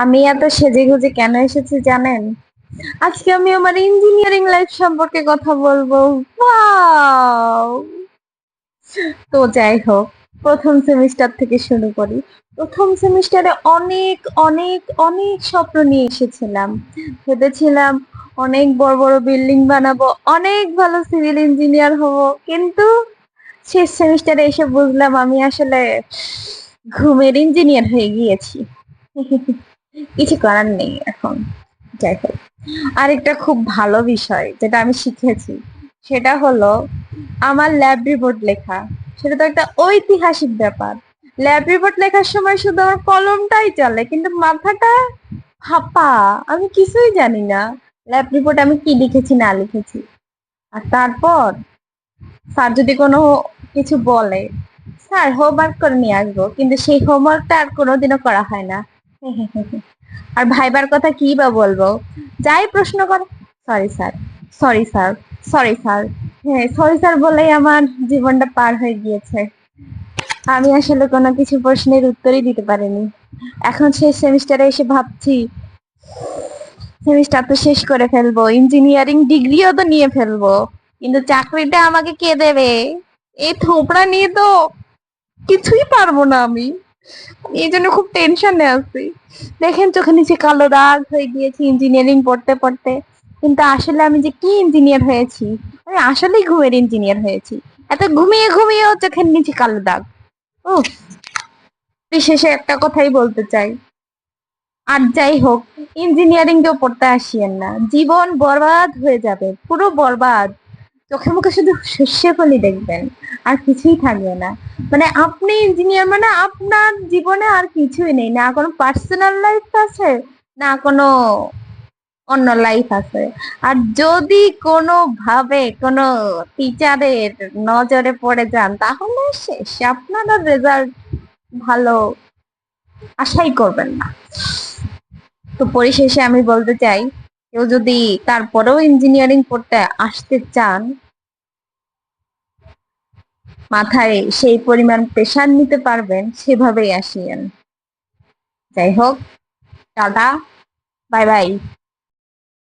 আমি এত সেজেগুজে কেন এসেছি জানেন? আজকে আমি আমার ইঞ্জিনিয়ারিং লাইফ সম্পর্কে কথা বলবো। ওয়াও! তো যাই হোক, প্রথম সেমিস্টার থেকে শুরু করি। প্রথম সেমিস্টারে অনেক অনেক অনেক স্বপ্ন নিয়ে এসেছিলাম। ভেবেছিলাম অনেক বড় বড় বিল্ডিং বানাবো, অনেক ভালো সিভিল ইঞ্জিনিয়ার হব। কিন্তু শেষ সেমিস্টারে এসে বুঝলাম আমি আসলে ঘুমের ইঞ্জিনিয়ার হয়ে গিয়েছি। কিছু করার নেই এখন। যাই হোক, আরেকটা খুব ভালো বিষয় যেটা আমি শিখেছি সেটা হলো আমার ল্যাব রিপোর্ট লেখা। সেটা তো একটা ঐতিহাসিক ব্যাপার। ল্যাব রিপোর্ট লেখার সময় শুধু আমার কলমটাই চলে, কিন্তু মাথাটা ফাঁপা। আমি কিছুই জানি না ল্যাব রিপোর্ট আমি কি লিখেছি না লিখেছি। আর তারপর স্যার যদি কোনো কিছু বলে, স্যার হোমওয়ার্ক করে নিয়ে আসবো, কিন্তু সেই হোমওয়ার্কটা আর কোনোদিনও করা হয় না। আর ভাইবার কথা কি বা বলবো, যাই প্রশ্ন করে, sorry sir, sorry sir, sorry sir. হ্যাঁ, সরি স্যার বলেই আমার জীবনটা পার হয়ে গিয়েছে। আমি আসলে কোনো কিছু প্রশ্নের উত্তরই দিতে পারিনি। এখন শেষ সেমিস্টারে এসে ভাবছি সেমিস্টার তো শেষ করে ফেলবো, ইঞ্জিনিয়ারিং ডিগ্রিও তো নিয়ে ফেলবো, কিন্তু চাকরিটা আমাকে কে দেবে? এই থোপড়া নিয়ে তো কিছুই পারবো না আমি। এই জন্য খুব টেনশনে আছি। দেখেন চোখে নিচে কালো দাগ হয়ে গিয়েছি ইঞ্জিনিয়ারিং পড়তে পড়তে। কিন্তু আসলে আমি যে কি ইঞ্জিনিয়ার হয়েছি, আমি আসলেই ঘুমের ইঞ্জিনিয়ার হয়েছি। এত ঘুমিয়ে ঘুমিয়েও চোখের নিচে কালো দাগ। ও, শেষে একটা কথাই বলতে চাই, আর যাই হোক, ইঞ্জিনিয়ারিং কেউ পড়তে আসিয়েন না, জীবন বরবাদ হয়ে যাবে, পুরো বরবাদ। চোখে মুখে শুধু শস্যকলি দেখবেন, আর কিছুই থাকবে না। মানে আপনি ইঞ্জিনিয়ার মানে আপনার জীবনে আর কিছুই নেই, না কোনো পার্সোনাল লাইফ আছে, না কোনো অন্য লাইফ আছে। আর যদি কোনো ভাবে কোনো টিচারের নজরে পড়ে যান, তাহলে শেষ, আপনার রেজাল্ট ভালো আশাই করবেন না। তো পরিশেষে আমি বলতে চাই, কেউ যদি তারপরেও ইঞ্জিনিয়ারিং পড়তে আসতে চান, মাথায় সেই পরিমাণ প্রেশার নিতে পারবেন সেভাবেই আসিয়েন। যাই হোক, টাটা, বাই বাই।